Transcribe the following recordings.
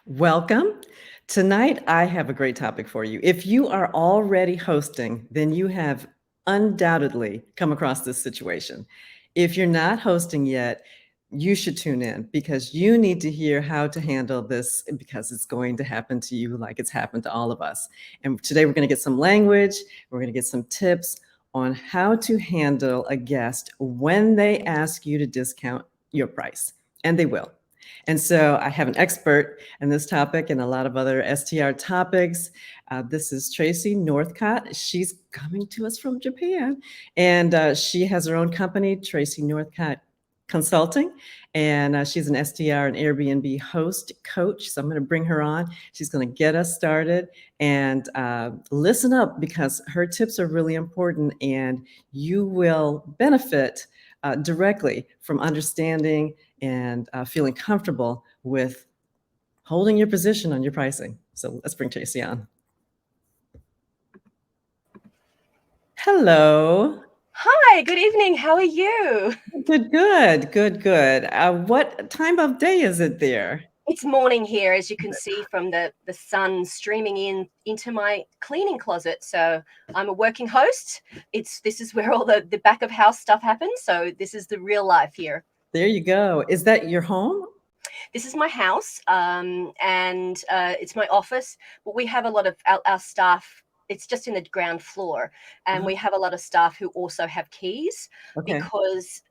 Welcome. Tonight, I have a great topic for you. If you are already hosting, then you have undoubtedly come across this situation. If you're not hosting yet, you should tune in because you need to hear how to handle this because it's going to happen to you like it's happened to all of us. And today, we're going to get some language, we're going to get some tips on how to handle a guest when they ask you to discount your price, and they will. And so I have an expert in this topic and a lot of other STR topics. This is Tracy Northcott. She's coming to us from Japan, and she has her own company, Tracy Northcott Consulting, and she's an STR and Airbnb host coach. So I'm going to bring her on. She's going to get us started and listen up because her tips are really important, and you will benefit directly from understanding and feeling comfortable with holding your position on your pricing. So let's bring Tracy on. Hello. Hi, good evening. How are you? Good. What time of day is it there? It's morning here, as you can see from the sun streaming into my cleaning closet. So I'm a working host. This is where all the back of house stuff happens. So this is the real life here. There you go. Is that your home? This is my house, and it's my office. But we have a lot of our staff. It's just in the ground floor, and we have a lot of staff who also have keys Okay. because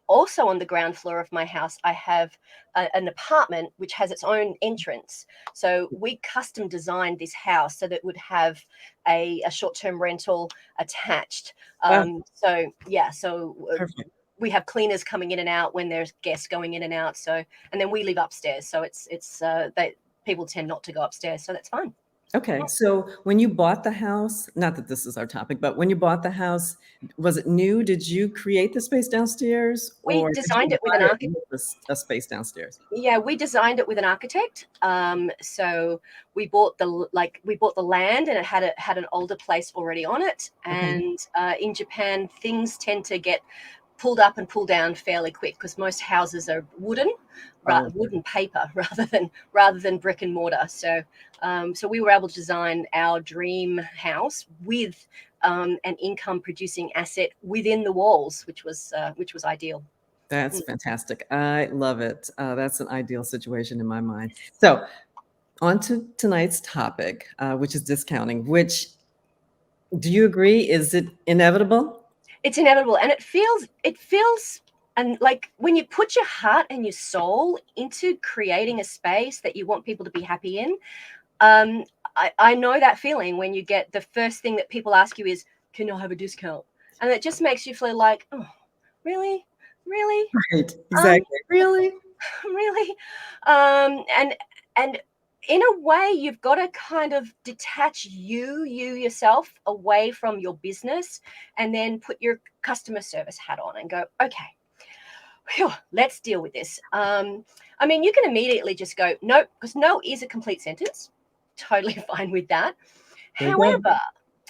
also on the ground floor of my house, I have an apartment which has its own entrance. So we custom designed this house so that it would have a short-term rental attached. So Perfect. we have cleaners coming in and out when there's guests going in and out. So, and then we live upstairs. So people tend not to go upstairs. So that's fine. Okay. So when you bought the house, not that this is our topic, but when you bought the house, was it new? Did you create the space downstairs We or did designed you it with an buy it architect. with a space downstairs? Yeah, we designed it with an architect. So we bought the land, and it had an older place already on it. Okay. And in Japan, things tend to get pulled up and pulled down fairly quick because most houses are wooden paper rather than brick and mortar. So we were able to design our dream house with an income producing asset within the walls, which was ideal. That's fantastic. I love it. That's an ideal situation in my mind. So, on to tonight's topic, which is discounting, which do you agree, is it inevitable? It's inevitable, and it feels and like when you put your heart and your soul into creating a space that you want people to be happy in. I know that feeling when you get the first thing that people ask you is, can I have a discount? And it just makes you feel like, oh, really? Right, exactly. Really? Really? And in a way, you've got to kind of detach you yourself away from your business and then put your customer service hat on and go, okay, phew, let's deal with this. I mean, you can immediately just go, no, because no is a complete sentence. Totally fine with that. There you go.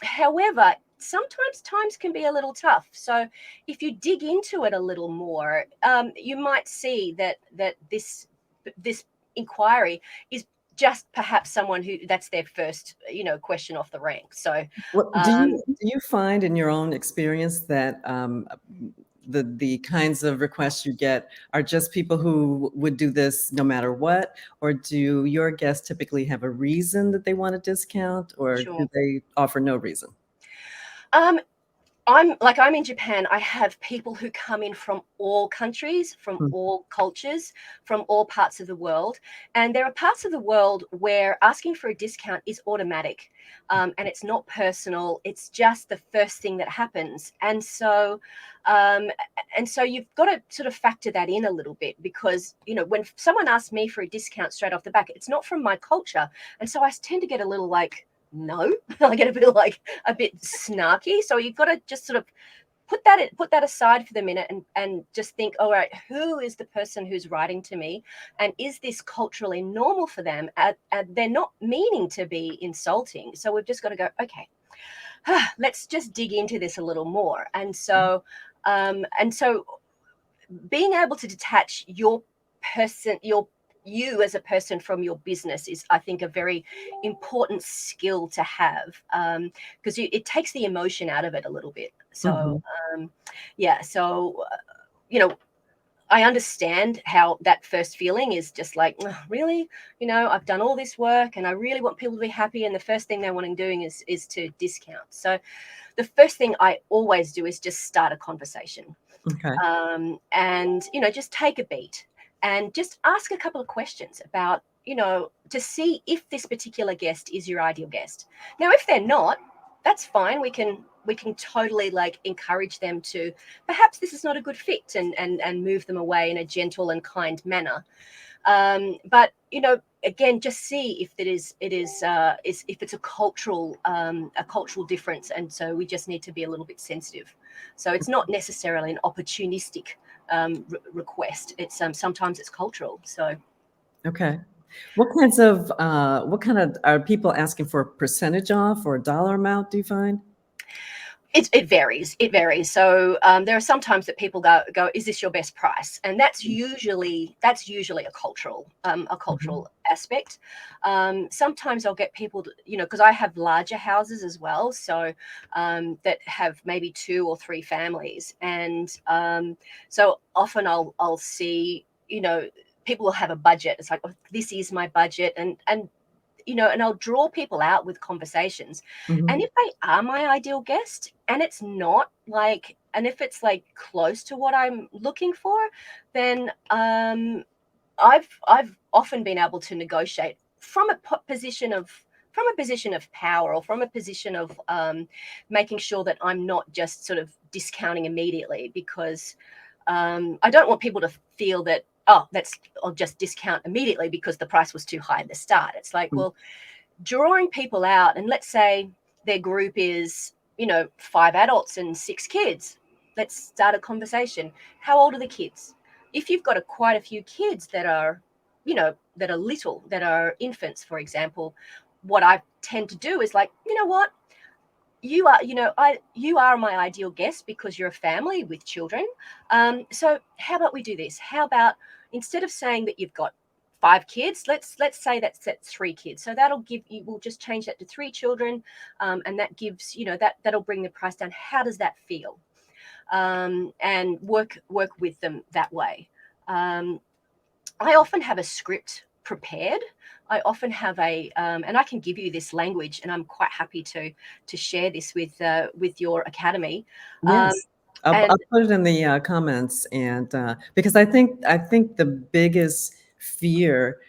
However, sometimes times can be a little tough. So if you dig into it a little more, you might see that this inquiry is just perhaps someone who that's their first question off the rank. So What do you find in your own experience that the kinds of requests you get are just people who would do this no matter what, or do your guests typically have a reason that they want a discount, or do sure. they offer no reason? um I'm in Japan. I have people who come in from all countries, from Hmm. all cultures, from all parts of the world. And there are parts of the world where asking for a discount is automatic, and it's not personal. It's just the first thing that happens. Um, and so you've got to sort of factor that in a little bit because, when someone asks me for a discount straight off the back, it's not from my culture. And so I tend to get a little like, no, I get a bit snarky. So you've got to just sort of put that aside for the minute and just think, all right, who is the person who's writing to me, and is this culturally normal for them? They're not meaning to be insulting, so we've just got to go, okay, let's just dig into this a little more. And so being able to detach your you as a person from your business is, I think, a very important skill to have, because it takes the emotion out of it a little bit. So Mhm. yeah, so you know, I understand how that first feeling is, just like, "Ugh, really, I've done all this work and I really want people to be happy, and the first thing they want to doing is to discount." So the first thing I always do is just start a conversation, Okay. and just take a beat and just ask a couple of questions about, to see if this particular guest is your ideal guest. Now if they're not, that's fine. We can totally like encourage them to, perhaps this is not a good fit, and move them away in a gentle and kind manner. But again, just see if is if it's a cultural difference, and so we just need to be a little bit sensitive. So it's not necessarily an opportunistic request. It's sometimes it's cultural. So Okay. What kind of are people asking for a percentage off or a dollar amount, do you find? it varies. It varies. So there are some times that people go, is this your best price? And that's usually a Mhm. cultural aspect. Sometimes I'll get people to, because I have larger houses as well, so that have maybe 2 or 3 families, and so often I'll see, people will have a budget. It's like, oh, this is my budget, and I'll draw people out with conversations. And Mhm. if they are my ideal guest and it's not like, and if it's like close to what I'm looking for, then I've often been able to negotiate from a position of power, or from a position of making sure that I'm not just sort of discounting immediately, because I don't want people to feel that, oh, I'll just discount immediately because the price was too high at the start. It's like, Mm. well, drawing people out, and let's say their group is 5 adults and 6 kids. Let's start a conversation. How old are the kids? If you've got quite a few kids that are little, that are infants, for example, what I tend to do is like, you know what, you are my ideal guest because you're a family with children. So how about we do this? How about, instead of saying that you've got 5 kids, let's say that's 3 kids. So that'll give you, we'll just change that to 3 children, and that gives, that'll bring the price down. How does that feel? And work with them that way. Um, I often have a script prepared. I often have and I can give you this language, and I'm quite happy to share this with your academy. Um, Yes. I'll and I'll put it in the, comments, and, because I think the biggest fear,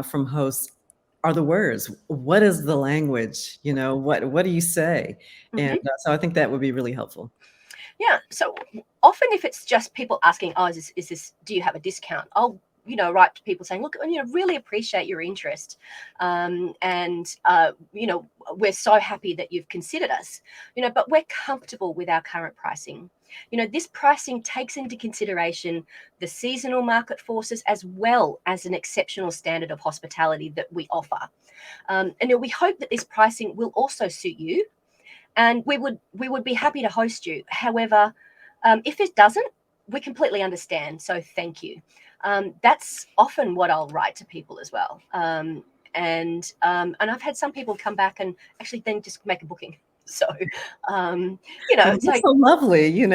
from hosts are the words. What is the language? What do you say? And, mhm. so I think that would be really helpful. Yeah. So often, if it's just people asking, "Oh, is this? Do you have a discount?" I'll write to people saying, "Look, really appreciate your interest, and we're so happy that you've considered us. But we're comfortable with our current pricing. This pricing takes into consideration the seasonal market forces as well as an exceptional standard of hospitality that we offer. And we hope that this pricing will also suit you, and we would be happy to host you. However, if it doesn't, we completely understand. So thank you." That's often what I'll write to people as well. And I've had some people come back and actually then just make a booking. So Well, it's that's like, so lovely, the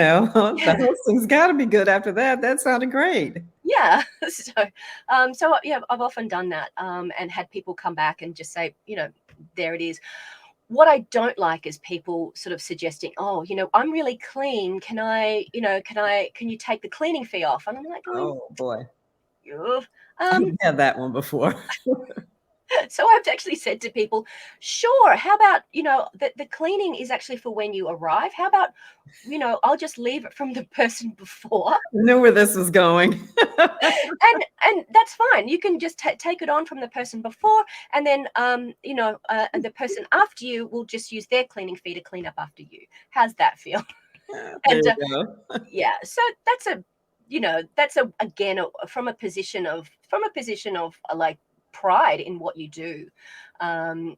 yeah, hosting's gotta be good after that. That sounded great. yeah. So yeah, I've often done that, and had people come back and just say, there it is. What I don't like is people sort of suggesting, "Oh, I'm really clean. Can you take the cleaning fee off?" And I'm like going, Oh, boy. "Ugh." I've Um, had that one before. so I've actually said to people, "Sure, how about, the cleaning is actually for when you arrive. How about, I'll just leave it from the person before, Knew where this was going. and that's fine. You can just take it on from the person before, and then and the person after you will just use their cleaning fee to clean up after you. How's that feel?" There And you go. yeah, so that's again, from a position of like pride in what you do. And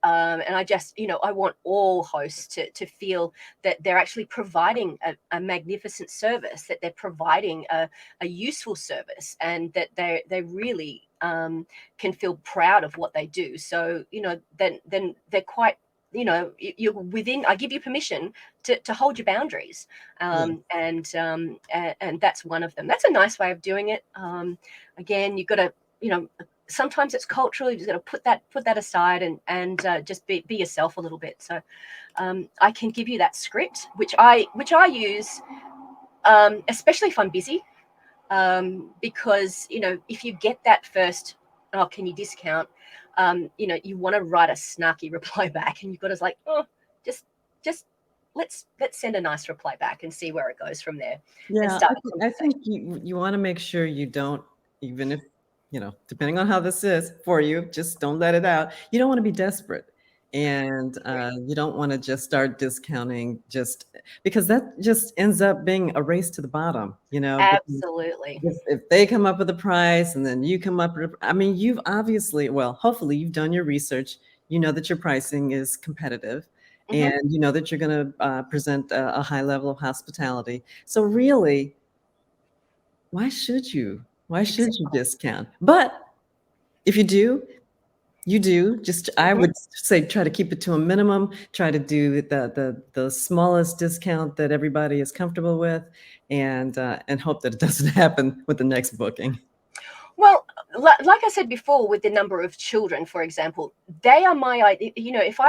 I just, I want all hosts to feel that they're actually providing a magnificent service, that they're providing a useful service, and that they really can feel proud of what they do. So, then they're quite, you're within, I give you permission to hold your boundaries. Yeah. And that's one of them. That's a nice way of doing it. Again, you've got to, sometimes it's cultural. You just got to put that aside and just be yourself a little bit. So I can give you that script, which I use, especially if I'm busy, because if you get that first, oh, can you discount? You want to write a snarky reply back, and you've got to like, oh, just let's send a nice reply back and see where it goes from there, and Yeah, start a I conversation. think you want to make sure you don't, even if, depending on how this is for you, just don't let it out. You don't want to be desperate. And you don't want to just start discounting just because that just ends up being a race to the bottom, because Absolutely. if they come up with a price and then you come up with, I mean, you've obviously, well, hopefully you've done your research. You know that your pricing is competitive Hmm. and you know that you're going to present a high level of hospitality. So really, why should you? Why should you Exactly. discount? But if you do, you do. Just I Hmm. would say try to keep it to a minimum. Try to do the smallest discount that everybody is comfortable with, and hope that it doesn't happen with the next booking. Well, like I said before, with the number of children, for example, they are my idea. If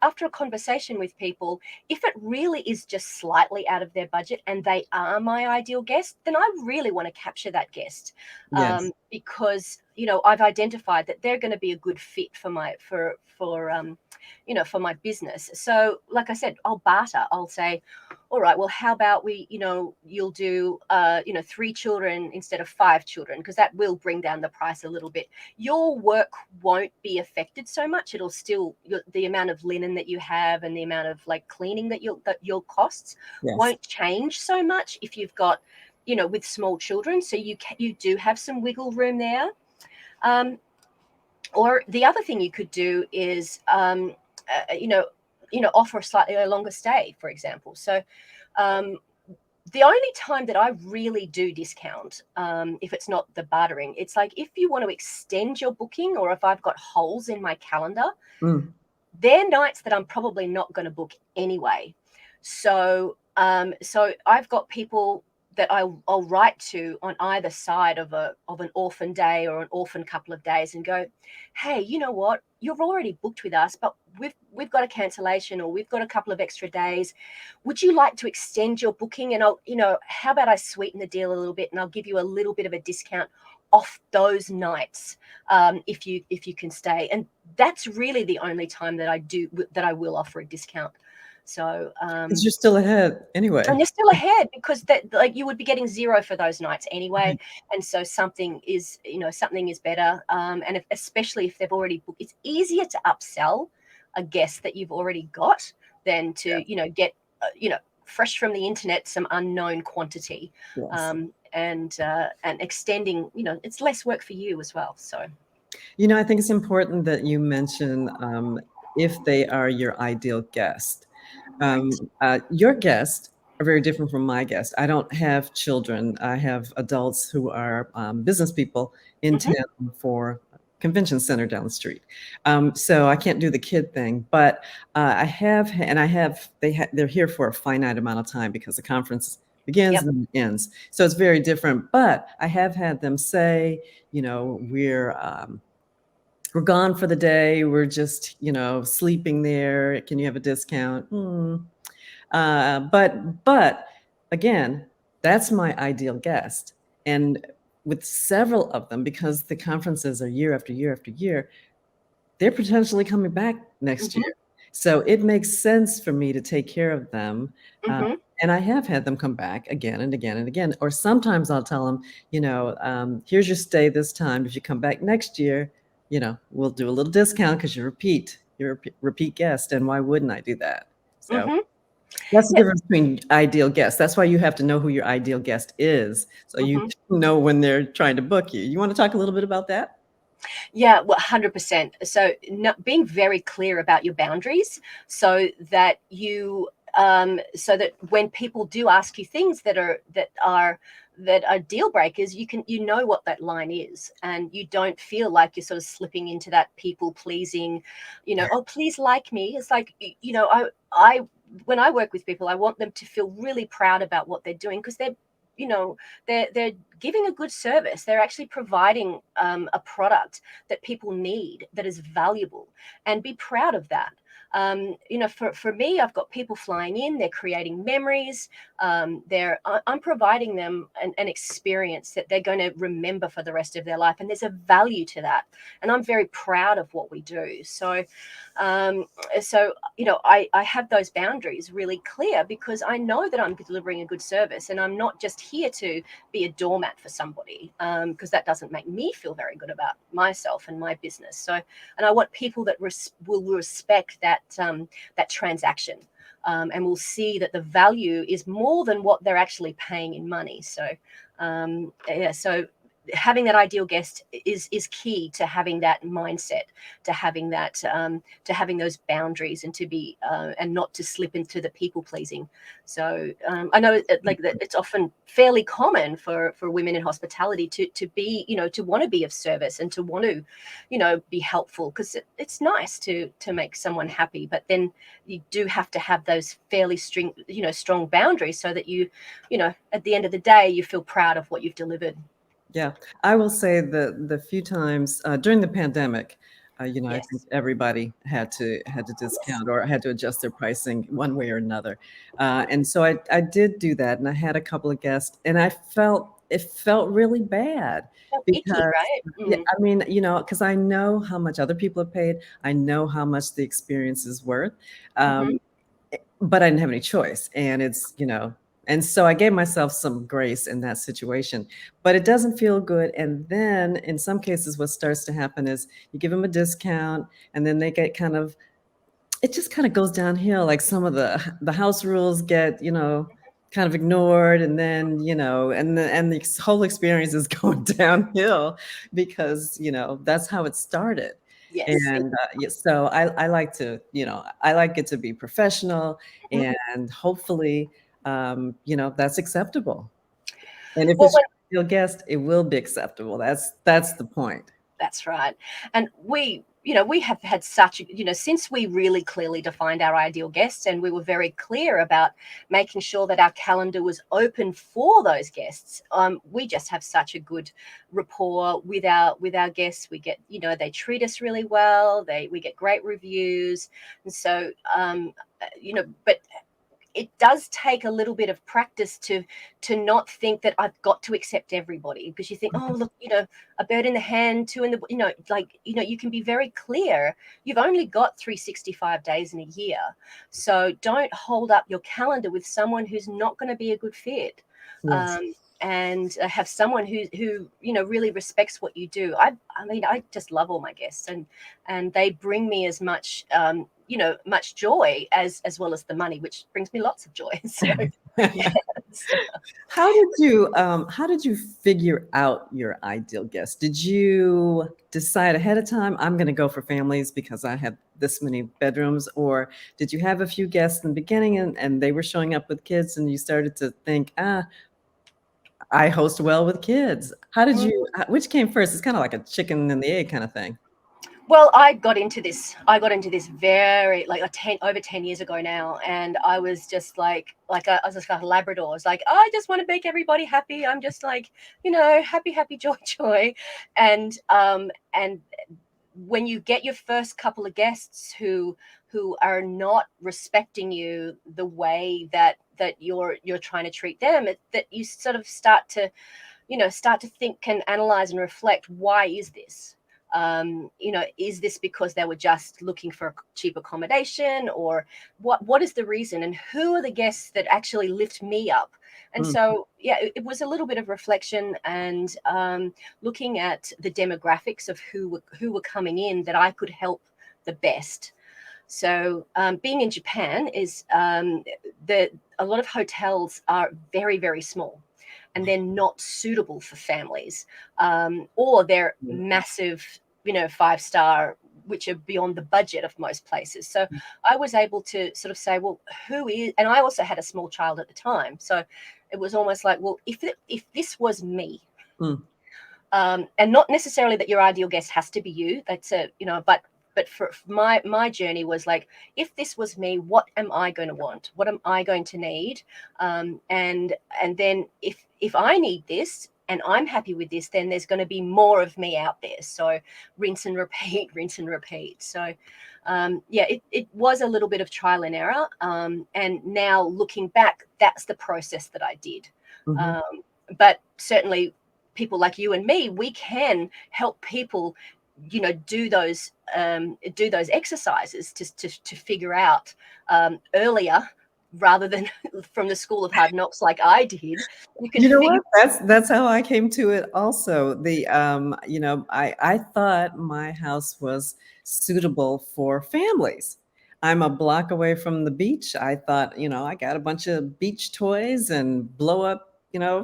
after a conversation with people, if it really is just slightly out of their budget and they are my ideal guest, then I really want to capture that guest, Yes. because I've identified that they're going to be a good fit for for my business. So, like I said, I'll barter. I'll say, all right, well, how about you'll do, 3 children instead of 5 children, because that will bring down the price a little bit. Your work won't be affected so much. It'll still, the amount of linen that you have and the amount of like cleaning that your costs Yes. won't change so much if you've got, with small children. So you do have some wiggle room there. Um, or the other thing you could do is, offer a slightly longer stay, for example. So, um, the only time that I really do discount, if it's not the bartering, it's like if you want to extend your booking, or if I've got holes in my calendar, Mm. they're nights that I'm probably not going to book anyway. So I've got people that I'll write to on either side of an orphan day or an orphan couple of days and go, hey, you know what? You've already booked with us, but we've got a cancellation, or we've got a couple of extra days. Would you like to extend your booking? And how about I sweeten the deal a little bit, and I'll give you a little bit of a discount off those nights, if you can stay. And that's really the only time that I will offer a discount. So, 'Cause you're still ahead and anyway. you're still ahead, because that, like, you would be getting zero for those nights anyway. Right. And so something is better. And especially if they've already booked, it's easier to upsell a guest that you've already got than to, Yes. get, fresh from the internet, some unknown quantity. Yes. And extending, it's less work for you as well. So, I think it's important that you mention if they are your ideal guest. right. Your guests are very different from my guests. I don't have children. I have adults who are business people in Hmm. town for a convention center down the street. So I can't do the kid thing, but I have, and I have, they're here for a finite amount of time because the conference begins Yep. and then ends. So it's very different. But I have had them say, we're gone for the day. We're just, sleeping there. Can you have a discount? But again, that's my ideal guest. And with several of them, because the conferences are year after year after year, they're potentially coming back next Hmm. year. So it makes sense for me to take care of them. Uh, Hmm. and I have had them come back again and again and again. Or sometimes I'll tell them, here's your stay this time. If you come back next year, we'll do a little discount because you're a repeat guest. And why wouldn't I do that? So Hmm. that's the Yeah. difference between ideal guests. That's why you have to know who your ideal guest is, so you Hmm. know when they're trying to book you. You want to talk a little bit about that? Yeah, well, 100%. So, no, being very clear about your boundaries, so that when people do ask you things that are that are deal breakers, you know what that line is, and you don't feel like you're sort of slipping into that people pleasing, oh, please like me. It's like, I when I work with people, I want them to feel really proud about what they're doing, because they're giving a good service. They're actually providing a product that people need, that is valuable, and be proud of that. For me, I've got people flying in, they're creating memories. I'm providing them an experience that they're going to remember for the rest of their life. And there's a value to that. And I'm very proud of what we do. Um, I have those boundaries really clear, because I know that I'm delivering a good service, and I'm not just here to be a doormat for somebody, because that doesn't make me feel very good about myself and my business. So, and I want people that will respect that transaction, and will see that the value is more than what they're actually paying in money. So, so having that ideal guest is key to having that mindset, to having that to having those boundaries, and to be and not to slip into the people pleasing. So I know like that it's often fairly common for women in hospitality to be, to want to be of service, and to want to, be helpful, because it's nice to make someone happy, but then you do have to have those fairly strong boundaries, so that at the end of the day, you feel proud of what you've delivered. Yeah, I will say the few times during the pandemic, I think Yes. everybody had to Yes. discount or had to adjust their pricing one way or another, and so I did do that, and I had a couple of guests, and it felt really bad Felt icky, because right? yeah, I mean, because I know how much other people have paid, I know how much the experience is worth, Mm-hmm. um, but I didn't have any choice. And and so I gave myself some grace in that situation, but it doesn't feel good. And then in some cases, what starts to happen is you give them a discount, and then they get it just kind of goes downhill. Like some of the house rules get, kind of ignored. And then, and the whole experience is going downhill because, that's how it started. Yes. And yeah, so I like to, I like it to be professional, Mhm. and hopefully, that's acceptable. And if Well, it's your ideal guest, it will be acceptable. That's the point. that's right. And we have had such, since we really clearly defined our ideal guests, and we were very clear about making sure that our calendar was open for those guests. We just have such a good rapport with our guests. We get, they treat us really well. We get great reviews. And so, but it does take a little bit of practice to not think that I've got to accept everybody, because you think, oh, look, a bird in the hand, two in the, you can be very clear. You've only got 365 days in a year. So don't hold up your calendar with someone who's not going to be a good fit. Yes. And have someone who really respects what you do. I mean, I just love all my guests, and they bring me as much much joy as well as the money, which brings me lots of joy. So yes. How did you figure out your ideal guest? Did you decide ahead of time, I'm going to go for families because I have this many bedrooms? Or did you have a few guests in the beginning, and they were showing up with kids, and you started to think, I host well with kids? Which came first? It's kind of like a chicken and the egg kind of thing. Well, I got into this very like over 10 years ago now, and I was just I was just like a Labrador. I was like, I just want to make everybody happy. I'm just like, happy, happy, joy, joy. And when you get your first couple of guests who are not respecting you the way that you're trying to treat them, that you sort of start to think and analyze and reflect, why is this? Is this because they were just looking for a cheap accommodation, or what is the reason, and who are the guests that actually lift me up? And Mm, so, yeah, it was a little bit of reflection, and looking at the demographics of who were coming in that I could help the best. So, being in Japan is a lot of hotels are very, very small, and they're not suitable for families, or they're yeah. massive, 5-star, which are beyond the budget of most places. So I was able to sort of say, well, who is, and I also had a small child at the time. So It was almost like, well, if this was me, Mm. and not necessarily that your ideal guest has to be you. That's a, but for my journey was like, if this was me, what am I going to want? What am I going to need? And then if I need this and I'm happy with this, then there's going to be more of me out there. So rinse and repeat, rinse and repeat. So yeah, it was a little bit of trial and error. And now looking back, that's the process that I did. Mhm. But certainly people like you and me, we can help people, do those exercises to figure out earlier, rather than from the school of hard knocks like I did. You can You know figure. what? That's how I came to it also. I thought my house was suitable for families. I'm a block away from the beach. I thought, I got a bunch of beach toys and blow up,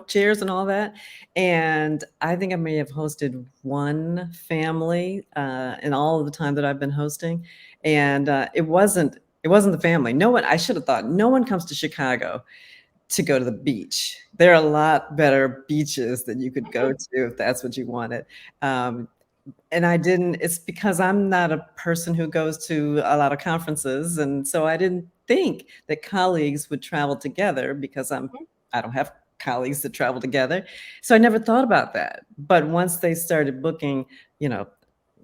chairs and all that. And I think I may have hosted one family in all of the time that I've been hosting. And it wasn't the family. No one, I should have thought, no one comes to Chicago to go to the beach. There are a lot better beaches that you could go Mhm, to if that's what you wanted. Um, and I didn't, it's because I'm not a person who goes to a lot of conferences. And so I didn't think that colleagues would travel together because mhm, I don't have colleagues that travel together. So I never thought about that. But once they started booking, you know,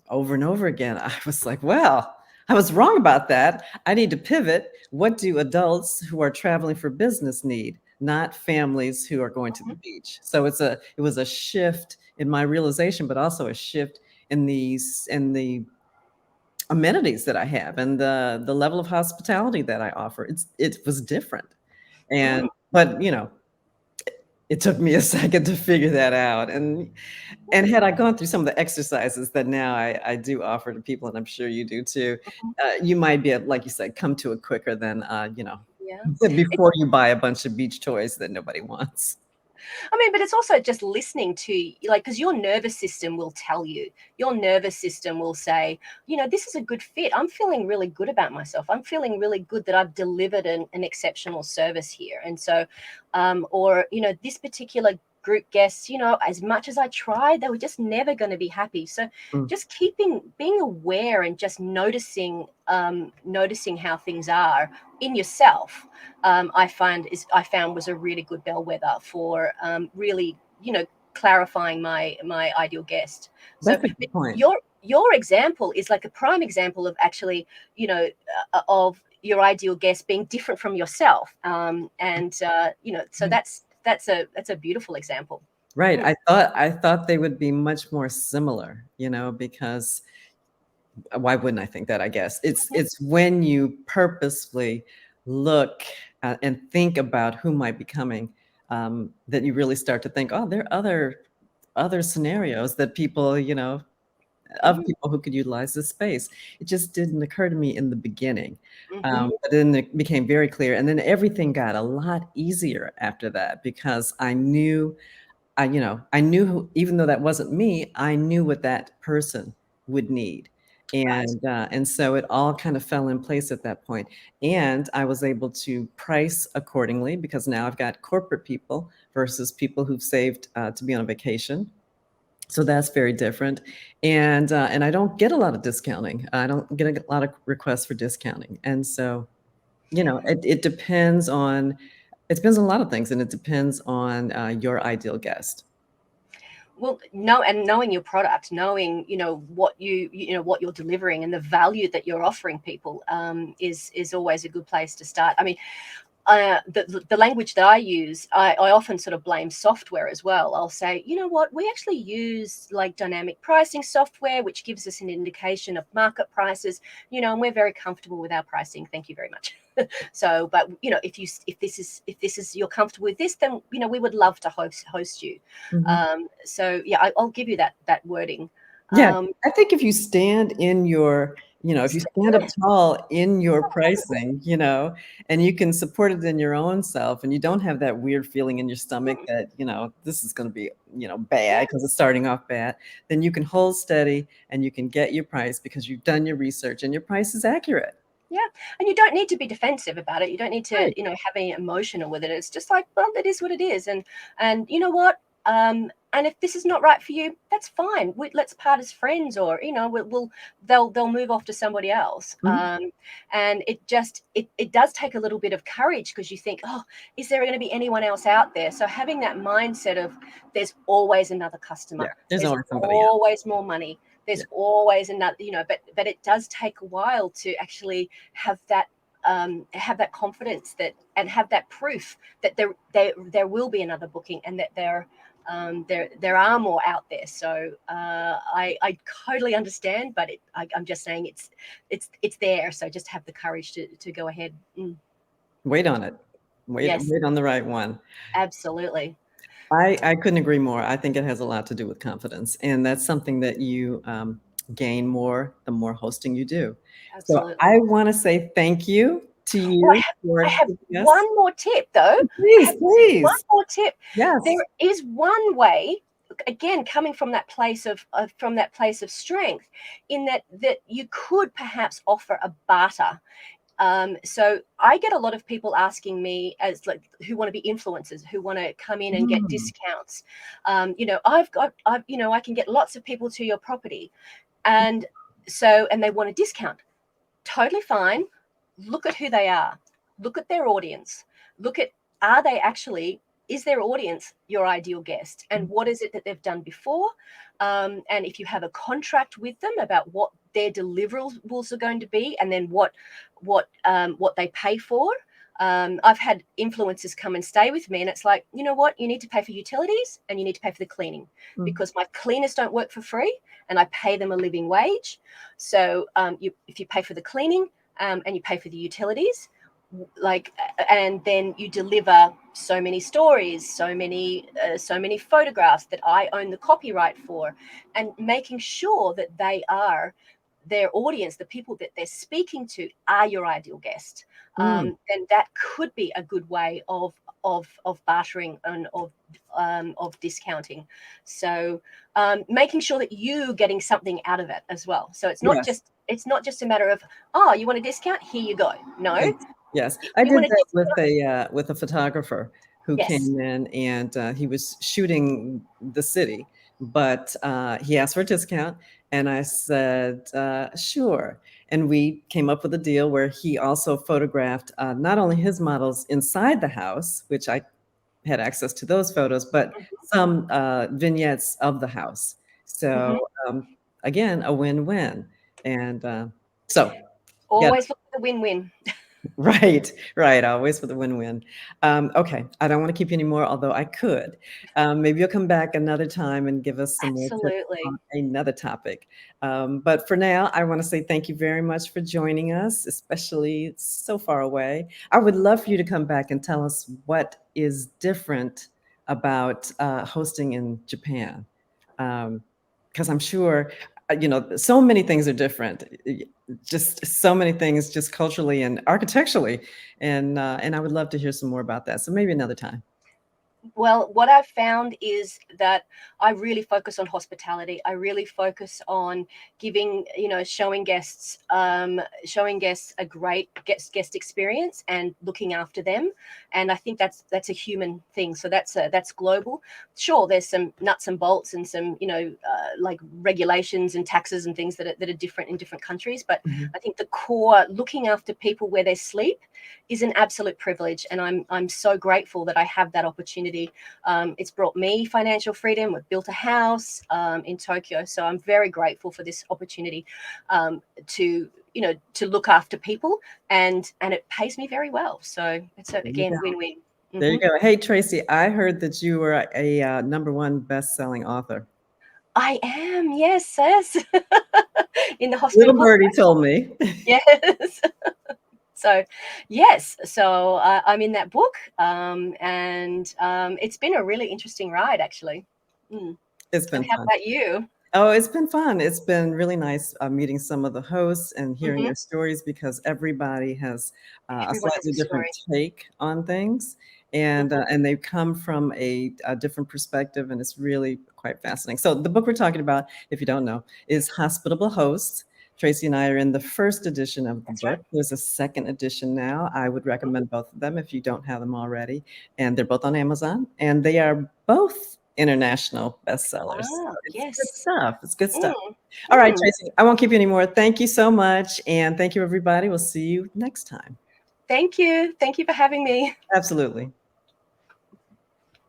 over and over again, I was like, well, I was wrong about that. I need to pivot. What do adults who are traveling for business need? Not families who are going to the mhm. beach. So it was a shift in my realization, but also a shift in the amenities that I have and the level of hospitality that I offer. It was different. Mm. And but it took me a second to figure that out. And had I gone through some of the exercises that now I do offer to people, and I'm sure you do too, Mhm. you might be, like you said, come to it quicker than, Yeah. before you buy a bunch of beach toys that nobody wants. I mean, but it's also just listening to, like, because your nervous system will tell you. Your nervous system will say, this is a good fit. I'm feeling really good about myself. I'm feeling really good that I've delivered an exceptional service here. And so, or, this particular group guests, as much as I tried, they were just never going to be happy. So Mm. just being aware and just noticing how things are in yourself, I found was a really good bellwether for really, clarifying my ideal guest. So That's a good point. your example is like a prime example of actually, of your ideal guest being different from yourself, and so Right. that's a beautiful example. Right. Mm, I thought they would be much more similar, because why wouldn't I think that, I guess? mhm, It's when you purposefully look and think about who might be coming, that you really start to think, oh, there are other scenarios that people, of mhm, people who could utilize this space. It just didn't occur to me in the beginning. mhm, But then it became very clear. And then everything got a lot easier after that because I knew who, even though that wasn't me, I knew what that person would need. right. And so it all kind of fell in place at that point. And I was able to price accordingly because now I've got corporate people versus people who've saved to be on a vacation. So that's very different. And I don't get a lot of discounting. I don't get a lot of requests for discounting. And so, it depends on a lot of things, and it depends on your ideal guest. Well, knowing your product, knowing what you're delivering and the value that you're offering people, is always a good place to start. I mean, the language that I use, I often sort of blame software as well. I'll say, you know what, we actually use like dynamic pricing software, which gives us an indication of market prices, and we're very comfortable with our pricing. Thank you very much. So, but if this is you're comfortable with this, then we would love to host you. Mhm. So yeah, I'll give you that wording. Yeah, Um, I think if you stand in your if you stand up yeah, tall in your pricing, and you can support it in your own self, and you don't have that weird feeling in your stomach mm, that, this is gonna be, yeah. bad because it's starting off bad, then you can hold steady and you can get your price because you've done your research and your price is accurate. Yeah. And you don't need to be defensive about it. You don't need to, Right. have any emotional with it. It's just like, well, it is what it is. And you know what? And if this is not right for you, that's fine. Let's part as friends, or they'll move off to somebody else. Mhm. And it does take a little bit of courage, because you think, oh, is there going to be anyone else out there? So having that mindset of, there's always another Yeah. customer, There's there's always somebody else. always more money, Yeah. there's always another, but it does take a while to actually have that confidence, and have that proof that there will be another booking, and that there are more out there. So I totally understand, but I'm just saying it's there. So just have the courage to go ahead. Wait on it. Wait, Yes, wait on the right one. absolutely, I couldn't agree more. I think it has a lot to do with confidence, and that's something that you gain more the more hosting you do. So absolutely. I want to say thank you to Well, you I for have giving us. one more tip, though. I Please, have one please. more tip. Yes. There is one way, again, coming from that place of strength, in that you could perhaps offer a barter. So I get a lot of people asking me, as like, who want to be influencers, who want to come in and get Mm. discounts. I can get lots of people to your property, and they want a discount. Totally fine. Look at who they are. Look at their audience. Look at, are they actually, is their audience your ideal guest? And what is it that they've done before? And if you have a contract with them about what their deliverables are going to be, and then what they pay for. I've had influencers come and stay with me, and it's like, you know what? You need to pay for utilities, and you need to pay for the cleaning, Mm. because my cleaners don't work for free, and I pay them a living wage. So if you pay for the cleaning, and you pay for the utilities, and then you deliver so many stories, so many photographs that I own the copyright for, and making sure that their audience, the people that they're speaking to, are your ideal guest. Mm. Then that could be a good way of bartering, and of discounting. So making sure that you getting something out of it as well. So Yes. it's not just a matter of, oh, you want a discount, here you go. No, Yes. Yes. I you did want a that discount. with a photographer who Yes. came in, and he was shooting the city, but he asked for a discount, and I said, sure. And we came up with a deal where he also photographed not only his models inside the house, which I had access to those photos, but some vignettes of the house. So Hmm. um, again, a win-win. And so, yeah. Always look for the win-win. Right, right. Always for the win-win. Okay, I don't want to keep you anymore, although I could. Maybe you'll come back another time and give us some more tips on Absolutely. another topic. But for now, I want to say thank you very much for joining us, especially so far away. I would love for you to come back and tell us what is different about hosting in Japan. Because I'm sure, so many things are different, just so many things, just culturally and architecturally, and I would love to hear some more about that. So maybe another time. Well, what I've found is that I really focus on hospitality. I really focus on giving, showing guests a great guest experience, and looking after them. And I think that's a human thing. So that's global. Sure, there's some nuts and bolts, and some, like regulations and taxes and things that are different in different countries. But Mhm. I think the core, looking after people where they sleep, is an absolute privilege, and I'm so grateful that I have that opportunity. It's brought me financial freedom. We've built a house in Tokyo, so I'm very grateful for this opportunity to look after people, and it pays me very well. So it's There you go. again, win-win. There you Hmm. go. Hey, Tracy, I heard that you were a #1 best-selling author. I am, yes, yes. In the Little hospital. birdie told me. Yes. So, yes, so I'm in that book, and it's been a really interesting ride, actually. Mm. It's And been how fun. about you? Oh, it's been fun. It's been really nice meeting some of the hosts and hearing Hmm. their stories, because everybody has a Everyone has slightly a different story. take on things, and Hmm. they come from a different perspective, and it's really quite fascinating. So the book we're talking about, if you don't know, is Hospitable Hosts: Tracy and I are in the first edition of the That's book. right. There's a second edition now. I would recommend both of them if you don't have them already. And they're both on Amazon, and they are both international bestsellers. So Ah, it's good yes. stuff. It's good stuff. Mm, All right, mm. Tracy, I won't keep you anymore. Thank you so much. And thank you, everybody. We'll see you next time. Thank you. Thank you for having me. Absolutely.